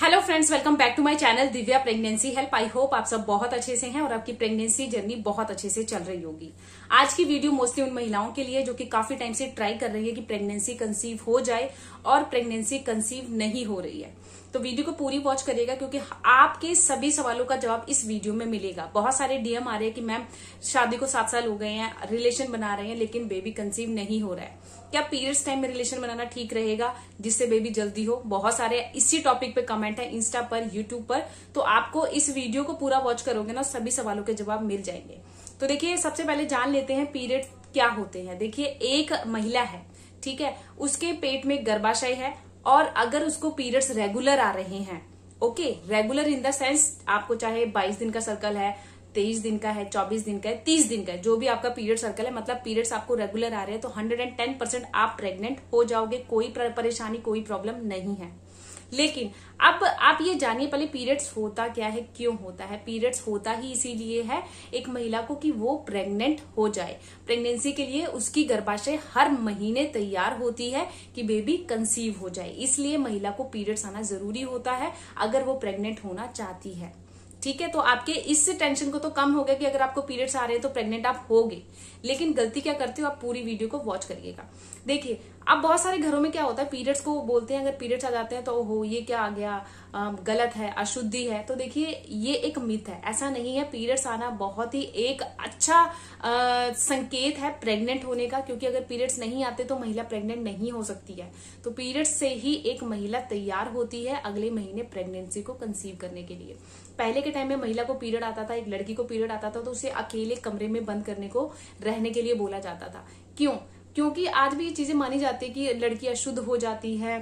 Hello friends, welcome back to my channel Divya pregnancy help. I hope आप सब बहुत अच्छे से हैं और आपकी प्रेगनेंसी जर्नी बहुत अच्छे से चल रही होगी। आज की वीडियो मोस्टली उन महिलाओं के लिए जो कि काफी टाइम से ट्राई कर रही है कि प्रेगनेंसी कंसीव हो जाए और प्रेगनेंसी कंसीव नहीं हो रही है। तो वीडियो को पूरी वॉच करिएगा क्योंकि आपके सभी सवालों का जवाब इस वीडियो में मिलेगा। बहुत सारे डीएम आ रहे हैं कि मैम शादी को 7 साल हो गए हैं, रिलेशन बना रहे हैं लेकिन बेबी कंसीव नहीं हो रहा है, क्या पीरियड्स टाइम में रिलेशन बनाना ठीक रहेगा जिससे बेबी जल्दी हो। बहुत सारे इसी टॉपिक पे कमेंट है इंस्टा पर, यूट्यूब पर। तो आपको इस वीडियो को पूरा वॉच करोगे ना, सभी सवालों के जवाब मिल जाएंगे। तो देखिए, सबसे पहले जान लेते हैं पीरियड क्या होते हैं। देखिए, एक महिला है, ठीक है, उसके पेट में गर्भाशय है और अगर उसको पीरियड्स रेगुलर आ रहे हैं, okay, regular in the sense आपको चाहे 22 दिन का सर्कल है, 23 दिन का है, 24 दिन का है, 30 दिन का है, जो भी आपका पीरियड सर्कल है, मतलब पीरियड्स आपको रेगुलर आ रहे हैं तो 110% आप प्रेग्नेंट हो जाओगे। कोई परेशानी, कोई प्रॉब्लम नहीं है। लेकिन अब आप ये जानिए पहले पीरियड्स होता क्या है, क्यों होता है। पीरियड्स होता ही इसीलिए है एक महिला को कि वो प्रेग्नेंट हो जाए। प्रेगनेंसी के लिए उसकी गर्भाशय हर महीने तैयार होती है कि बेबी कंसीव हो जाए, इसलिए महिला को पीरियड्स आना जरूरी होता है अगर वो प्रेग्नेंट होना चाहती है। ठीक है, तो आपके इस टेंशन को तो कम हो गया कि अगर आपको पीरियड्स आ रहे हैं तो प्रेग्नेंट आप होगे। लेकिन गलती क्या करते हो, आप पूरी वीडियो को वॉच करिएगा। देखिए, अब बहुत सारे घरों में क्या होता है, पीरियड्स को बोलते हैं, अगर पीरियड्स आ जाते हैं तो ओहो ये क्या आ गया, गलत है, अशुद्धि है। तो देखिए, ये एक मिथ है, ऐसा नहीं है। पीरियड्स आना बहुत ही एक अच्छा संकेत है प्रेग्नेंट होने का, क्योंकि अगर पीरियड्स नहीं आते तो महिला प्रेग्नेंट नहीं हो सकती है। तो पीरियड्स से ही एक महिला तैयार होती है अगले महीने प्रेगनेंसी को कंसीव करने के लिए। पहले के टाइम में महिला को पीरियड आता था, एक लड़की को पीरियड आता था तो उसे अकेले कमरे में बंद करने को, रहने के लिए बोला जाता था। क्यों? क्योंकि आज भी ये चीजें मानी जाती है कि लड़की अशुद्ध हो जाती है,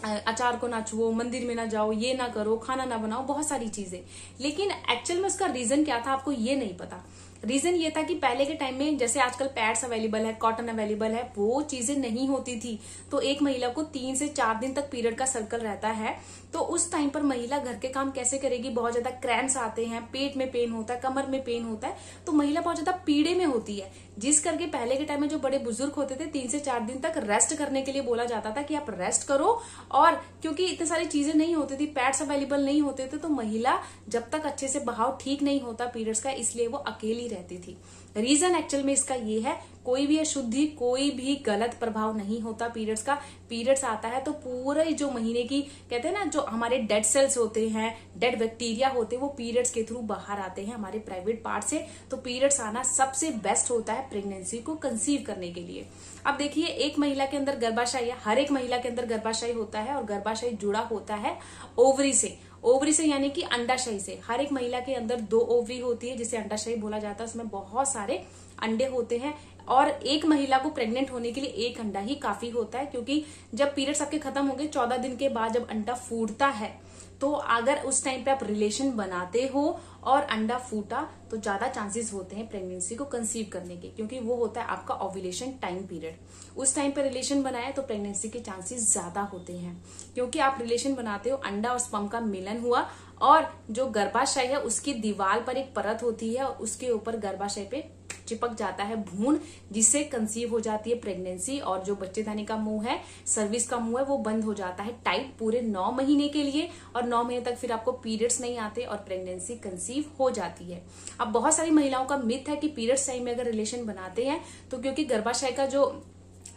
अचार को ना छुओ, मंदिर में ना जाओ, ये ना करो, खाना ना बनाओ, बहुत सारी चीजें। लेकिन एक्चुअल में उसका रीजन क्या था आपको ये नहीं पता। रीजन ये था कि पहले के टाइम में जैसे आजकल पैड्स अवेलेबल है, कॉटन अवेलेबल है, वो चीजें नहीं होती थी। तो एक महिला को 3 से 4 दिन तक पीरियड का सर्कल रहता है, तो उस टाइम पर महिला घर के काम कैसे करेगी। बहुत ज्यादा क्रैम्प्स आते हैं, पेट में पेन होता है, कमर में पेन होता है, तो महिला बहुत ज्यादा पीड़े में होती है। जिस करके पहले के टाइम में जो बड़े बुजुर्ग होते थे 3 से 4 दिन तक रेस्ट करने के लिए बोला जाता था कि आप रेस्ट करो। और क्योंकि इतनी सारी चीजें नहीं होती थी, पैड्स अवेलेबल नहीं होते थे, तो महिला जब तक अच्छे से बहाव ठीक नहीं होता पीरियड्स का, इसलिए वो अकेली रहती थी। रीजन एक्चुअल में इसका ये है, कोई भी अशुद्धि, कोई भी गलत प्रभाव नहीं होता पीरियड्स का। पीरियड्स आता है तो पूरे जो महीने की कहते हैं ना, जो हमारे डेड सेल्स होते हैं, डेड बैक्टीरिया होते हैं, वो पीरियड्स के थ्रू बाहर आते हैं हमारे प्राइवेट पार्ट से। तो पीरियड्स आना सबसे बेस्ट होता है प्रेगनेंसी को कंसीव करने के लिए। अब देखिए, एक महिला के अंदर गर्भाशय, हर एक महिला के अंदर गर्भाशय होता है और गर्भाशय जुड़ा होता है ओवरी से। ओवरी से यानी कि अंडाशय से। हर एक महिला के अंदर 2 ओवरी होती है जिसे अंडाशय बोला जाता है, उसमें बहुत सारे अंडे होते हैं और एक महिला को प्रेग्नेंट होने के लिए एक अंडा ही काफी होता है। क्योंकि जब पीरियड्स आपके खत्म होंगे 14 दिन के बाद जब अंडा फूटता है, तो अगर उस टाइम पे आप रिलेशन बनाते हो और अंडा फूटा तो ज्यादा चांसेस होते हैं प्रेगनेंसी को कंसीव करने के, क्योंकि वो होता है आपका ओव्यूलेशन टाइम पीरियड। उस टाइम पे रिलेशन बनाए तो प्रेगनेंसी के चांसेस ज्यादा होते हैं, क्योंकि आप रिलेशन बनाते हो, अंडा और स्पर्म का मिलन हुआ और जो गर्भाशय है उसकी दीवार पर एक परत होती है और उसके ऊपर गर्भाशय पे चिपक जाता है भ्रूण, जिससे कंसीव हो जाती है प्रेगनेंसी। और जो बच्चेदानी का मुंह है, सर्विस का मुंह है, वो बंद हो जाता है टाइट पूरे 9 महीने के लिए और 9 महीने तक फिर आपको पीरियड्स नहीं आते और प्रेगनेंसी कंसीव हो जाती है। अब बहुत सारी महिलाओं का मिथ है कि पीरियड्स टाइम में अगर रिलेशन बनाते हैं तो क्योंकि गर्भाशय का जो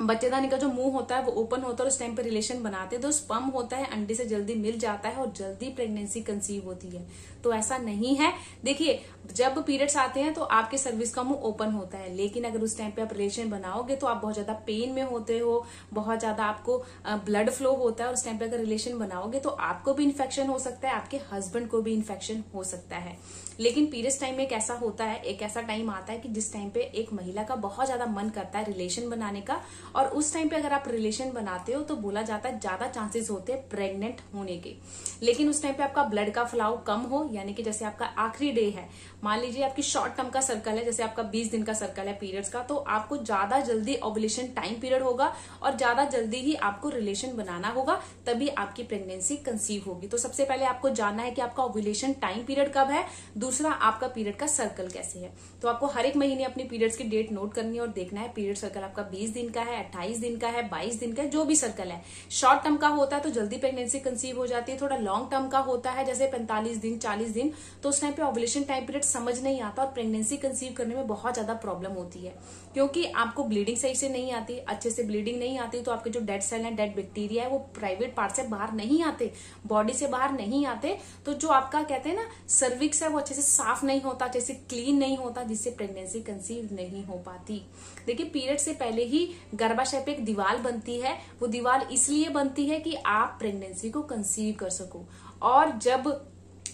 बच्चेदानी का जो मुंह होता है वो ओपन होता है और उस टाइम पे रिलेशन बनाते हैं तो स्पर्म होता है अंडे से जल्दी मिल जाता है और जल्दी प्रेगनेंसी कंसीव होती है। तो ऐसा नहीं है। देखिए, जब पीरियड्स आते हैं तो आपके सर्विस का मुंह ओपन होता है, लेकिन अगर उस टाइम पे आप रिलेशन बनाओगे तो आप बहुत ज्यादा पेन में होते हो, बहुत ज्यादा आपको ब्लड फ्लो होता है और उस टाइम पे अगर रिलेशन बनाओगे तो आपको भी इन्फेक्शन हो सकता है, आपके हस्बैंड को भी इन्फेक्शन हो सकता है। लेकिन पीरियड्स टाइम में एक ऐसा होता है, एक ऐसा टाइम आता है कि जिस टाइम पे एक महिला का बहुत ज्यादा मन करता है रिलेशन बनाने का, और उस टाइम पे अगर आप रिलेशन बनाते हो तो बोला जाता है ज्यादा चांसेस होते हैं प्रेग्नेंट होने के। लेकिन उस टाइम पे आपका ब्लड का फ्लो कम हो, यानी कि जैसे आपका आखिरी डे है, मान लीजिए आपकी शॉर्ट टर्म का सर्कल है, जैसे आपका 20 दिन का सर्कल है पीरियड्स का, तो आपको ज्यादा जल्दी ओव्यूलेशन टाइम पीरियड होगा और ज्यादा जल्दी ही आपको रिलेशन बनाना होगा, तभी आपकी प्रेगनेंसी कंसीव होगी। तो सबसे पहले आपको जानना है कि आपका ओव्यूलेशन टाइम पीरियड कब है। दूसरा, आपका पीरियड का सर्कल कैसे है। तो आपको हर एक महीने अपनी पीरियड्स की डेट नोट करनी है और देखना है पीरियड सर्कल आपका 20 दिन का है, 28 दिन का है, 22 दिन का है, जो भी सर्कल है। शॉर्ट टर्म का होता है तो जल्दी प्रेगनेंसी कंसीव हो जाती है। थोड़ा लॉन्ग टर्म का होता है जैसे 45 दिन, 40 दिन, तो उस टाइम पे ओव्यूलेशन टाइम पीरियड समझ नहीं आता और प्रेगनेंसी कंसीव करने में बहुत ज्यादा प्रॉब्लम होती है, क्योंकि आपको ब्लीडिंग सही से नहीं आती, अच्छे से ब्लीडिंग नहीं आती, तो आपके जो डेड सेल है, डेड बैक्टीरिया है, वो प्राइवेट पार्ट से बाहर नहीं आते, बॉडी से बाहर नहीं आते। तो जो आपका कहते हैं ना सर्विक्स है, वो अच्छे से साफ नहीं होता, अच्छे से क्लीन नहीं होता, जिससे प्रेगनेंसी कंसीव नहीं हो पाती। देखिए, पीरियड से पहले ही गर्भाशय पे एक दीवार बनती है। वो दीवार इसलिए बनती है कि आप प्रेगनेंसी को कंसीव कर सको, और जब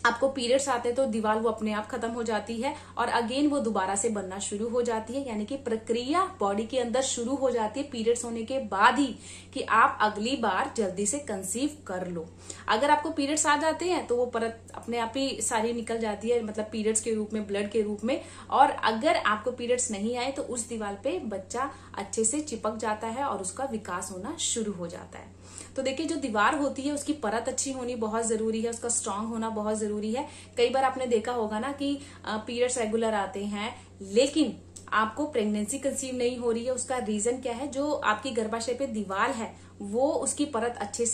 आपको पीरियड्स आते हैं तो दीवार वो अपने आप खत्म हो जाती है और अगेन वो दोबारा से बनना शुरू हो जाती है। यानी कि प्रक्रिया बॉडी के अंदर शुरू हो जाती है पीरियड्स होने के बाद ही, कि आप अगली बार जल्दी से कंसीव कर लो। अगर आपको पीरियड्स आ जाते हैं तो वो परत अपने आप ही सारी निकल जाती है, मतलब पीरियड्स के रूप में, ब्लड के रूप में। और अगर आपको पीरियड्स नहीं आए तो उस दीवार पे बच्चा अच्छे से चिपक जाता है और उसका विकास होना शुरू हो जाता है। तो देखिए, जो दीवार होती है उसकी परत अच्छी होनी बहुत जरूरी है, उसका स्ट्रांग होना बहुत जरूरी है। कई बार आपने देखा होगा ना कि पीरियड्स रेगुलर आते हैं लेकिन आपको प्रेगनेंसी कंसीव नहीं हो रही है। उसका रीजन क्या है? जो आपकी गर्भाशय पे दीवार है वो उसकी परत अच्छे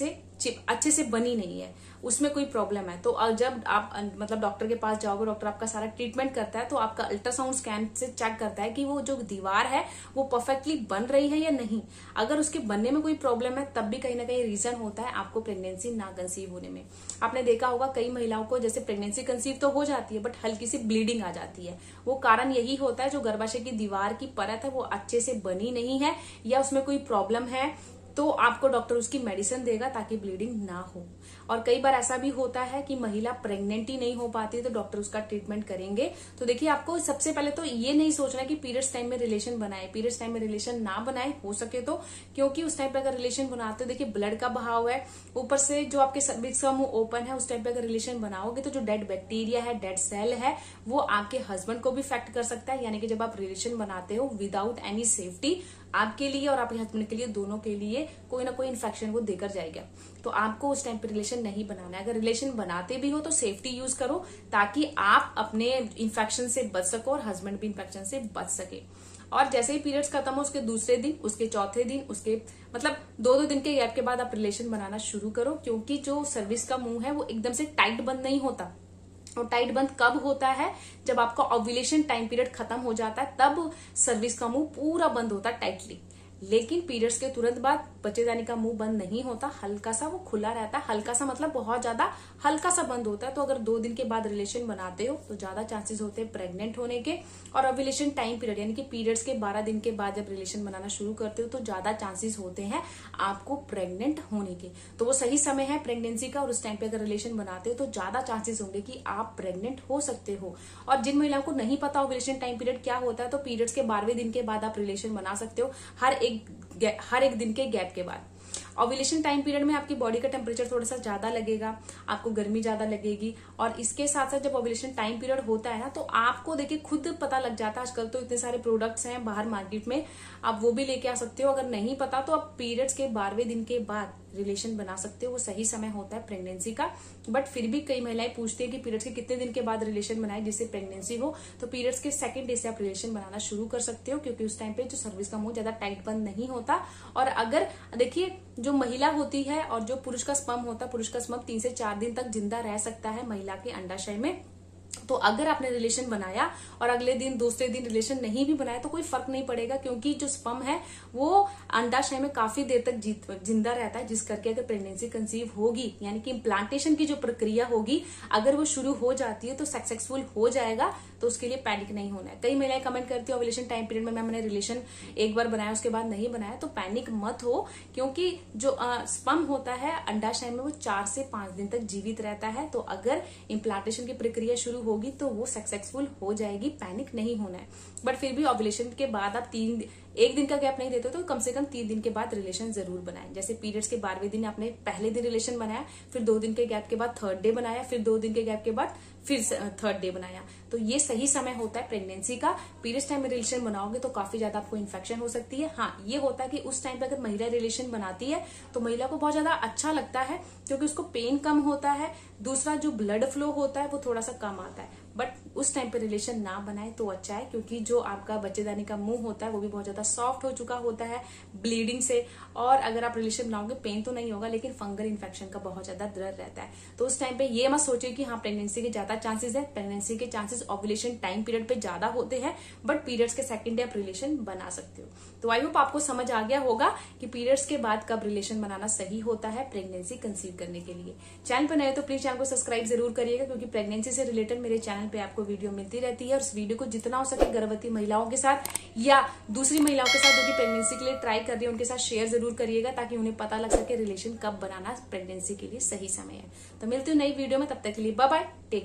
से बनी नहीं है, उसमें कोई प्रॉब्लम है। तो जब आप मतलब डॉक्टर के पास जाओगे, डॉक्टर आपका सारा ट्रीटमेंट करता है तो आपका अल्ट्रासाउंड स्कैन से चेक करता है कि वो जो दीवार है वो परफेक्टली बन रही है या नहीं। अगर उसके बनने में कोई प्रॉब्लम है तब भी कहीं ना कहीं रीजन होता है आपको प्रेगनेंसी ना कंसीव होने में। आपने देखा होगा कई महिलाओं को जैसे प्रेगनेंसी कंसीव तो हो जाती है बट हल्की सी ब्लीडिंग आ जाती है। वो कारण यही होता है जो गर्भाशय की दीवार की परत है वो अच्छे से बनी नहीं है या उसमें कोई प्रॉब्लम है, तो आपको डॉक्टर उसकी मेडिसिन देगा ताकि ब्लीडिंग ना हो। और कई बार ऐसा भी होता है कि महिला प्रेग्नेंट ही नहीं हो पाती तो डॉक्टर उसका ट्रीटमेंट करेंगे। तो देखिए, आपको सबसे पहले तो ये नहीं सोचना कि पीरियड्स टाइम में रिलेशन बनाए, पीरियड्स टाइम में रिलेशन ना बनाए हो सके तो, क्योंकि उस टाइम पे अगर रिलेशन बनाते हो, देखिए ब्लड का बहाव है, ऊपर से जो आपके सर्विक्स का मुंह ओपन है, उस टाइम पे अगर रिलेशन बनाओगे तो जो डेड बैक्टीरिया है, डेड सेल है, वो आपके हस्बैंड को भी इफेक्ट कर सकता है। यानी कि जब आप रिलेशन बनाते हो विदाउट एनी सेफ्टी, आपके लिए और आपके हस्बैंड के लिए, दोनों के लिए कोई ना कोई इन्फेक्शन वो देकर जाएगा। तो आपको उस टाइम पे रिलेशन नहीं बनाना है। अगर रिलेशन बनाते भी हो तो सेफ्टी यूज करो ताकि आप अपने इन्फेक्शन से बच सको और हस्बैंड भी इन्फेक्शन से बच सके। और जैसे ही पीरियड्स खत्म हो उसके दूसरे दिन, उसके चौथे दिन, उसके मतलब 2-2 दिन के गैप के बाद आप रिलेशन बनाना शुरू करो, क्योंकि जो सर्विक्स का मुंह है वो एकदम से टाइट बंद नहीं होता। और टाइट बंद कब होता है? जब आपका ओव्यूलेशन टाइम पीरियड खत्म हो जाता है, तब सर्विक्स का मुंह पूरा बंद होता है टाइटली। लेकिन पीरियड्स के तुरंत बाद बच्चे जाने का मुंह बंद नहीं होता, हल्का सा वो खुला रहता है। हल्का सा मतलब बहुत ज्यादा हल्का सा बंद होता है। तो अगर 2 दिन के बाद रिलेशन बनाते हो तो ज्यादा चांसेस होते हैं प्रेग्नेंट होने के। और ओव्यूलेशन टाइम पीरियड यानी कि पीरियड्स के 12 दिन के बाद जब रिलेशन बनाना शुरू करते हो तो ज्यादा चांसेस होते हैं आपको प्रेग्नेंट होने के। तो वो सही समय है प्रेगनेंसी का, और उस टाइम पे अगर रिलेशन बनाते हो तो ज्यादा चांसेस होंगे कि आप प्रेग्नेंट हो सकते हो। और जिन महिलाओं को नहीं पता ओव्यूलेशन टाइम पीरियड क्या होता है, तो पीरियड्स के 12वें दिन के बाद आप रिलेशन बना सकते हो, हर एक दिन के गैप के बाद। ओव्यूलेशन टाइम पीरियड में आपकी बॉडी का टेम्परेचर थोड़ा सा ज्यादा लगेगा, आपको गर्मी ज्यादा लगेगी। और इसके साथ साथ जब ओव्यूलेशन टाइम पीरियड होता है ना, तो आपको देखिए खुद पता लग जाता है। आजकल तो इतने सारे प्रोडक्ट्स हैं बाहर मार्केट में, आप वो भी लेके आ सकते हो। अगर नहीं पता तो आप पीरियड्स के 12वें दिन के बाद रिलेशन बना सकते हो, वो सही समय होता है प्रेगनेंसी का। बट फिर भी कई महिलाएं पूछती है कि पीरियड्स के कितने दिन के बाद रिलेशन बनाए जिससे प्रेगनेंसी हो। तो पीरियड्स के 2nd डे से आप रिलेशन बनाना शुरू कर सकते हो, क्योंकि उस टाइम पे जो सर्विक्स का मुंह ज्यादा टाइट बंद नहीं होता। और अगर देखिए, जो महिला होती है और जो पुरुष का स्पर्म होता है, पुरुष का स्पर्म 3 से 4 दिन तक जिंदा रह सकता है महिला के अंडाशय में। तो अगर आपने रिलेशन बनाया और अगले दिन, दूसरे दिन रिलेशन नहीं भी बनाया तो कोई फर्क नहीं पड़ेगा, क्योंकि जो स्पर्म है वो अंडाशय में काफी देर तक जिंदा रहता है, जिस करके अगर प्रेगनेंसी कंसीव होगी, यानी कि इम्प्लांटेशन की जो प्रक्रिया होगी अगर वो शुरू हो जाती है तो सक्सेसफुल हो जाएगा। तो उसके लिए पैनिक नहीं होना है। कई महिलाएं कमेंट करती है ओव्यूलेशन टाइम पीरियड में मैंने रिलेशन एक बार बनाया उसके बाद नहीं बनाया, तो पैनिक मत हो, क्योंकि जो स्पर्म होता है अंडाशय में वो 4 से 5 दिन तक जीवित रहता है। तो अगर इम्प्लांटेशन की प्रक्रिया शुरू होगी तो वो सक्सेसफुल हो जाएगी, पैनिक नहीं होना है। बट फिर भी ओव्यूलेशन के बाद आप 1 दिन का गैप नहीं देते तो कम से कम 3 दिन के बाद रिलेशन जरूर बनाएं। जैसे पीरियड्स के 12वें दिन आपने पहले दिन रिलेशन बनाया, फिर 2 दिन के गैप के बाद 3rd डे बनाया, फिर 2 दिन के गैप के बाद फिर 3rd डे बनाया। तो ये सही समय होता है प्रेगनेंसी का। पीरियड्स टाइम में रिलेशन बनाओगे तो काफी ज्यादा आपको इन्फेक्शन हो सकती है। हाँ, ये होता है कि उस टाइम पे अगर महिला रिलेशन बनाती है तो महिला को बहुत ज्यादा अच्छा लगता है, क्योंकि उसको पेन कम होता है। दूसरा, जो ब्लड फ्लो होता है वो थोड़ा सा कम आता है। बट उस टाइम पे रिलेशन ना बनाए तो अच्छा है, क्योंकि जो आपका बच्चेदानी का मुंह होता है वो भी बहुत ज्यादा सॉफ्ट हो चुका होता है ब्लीडिंग से। और अगर आप रिलेशन बनाओगे पेन तो नहीं होगा, लेकिन फंगल इन्फेक्शन का बहुत ज्यादा डर रहता है। तो उस टाइम पे ये मत सोचिए कि हाँ प्रेगनेंसी के ज्यादा चांसेस है। प्रेगनेंसी के चांसेस ओव्यूलेशन टाइम पीरियड पे ज्यादा होते हैं, बट पीरियड्स के सेकंड डे आप रिलेशन बना सकते हो। तो आई होप आपको समझ आ गया होगा कि पीरियड्स के बाद कब रिलेशन बनाना सही होता है प्रेगनेंसी कंसीव करने के लिए। चैनल पर नए तो प्लीज चैनल को सब्सक्राइब जरूर करिएगा, क्योंकि प्रेगनेंसी से रिलेटेड मेरे चैनल पे आपको वीडियो मिलती रहती है। और इस वीडियो को जितना हो सके गर्भवती महिलाओं के साथ या दूसरी महिलाओं के साथ जो कि प्रेगनेंसी के लिए ट्राई कर रही है उनके साथ शेयर जरूर करिएगा, ताकि उन्हें पता लग सके रिलेशन कब बनाना प्रेगनेंसी के लिए सही समय है। तो मिलती हूँ नई वीडियो में, तब तक के लिए बाय बाय, टेक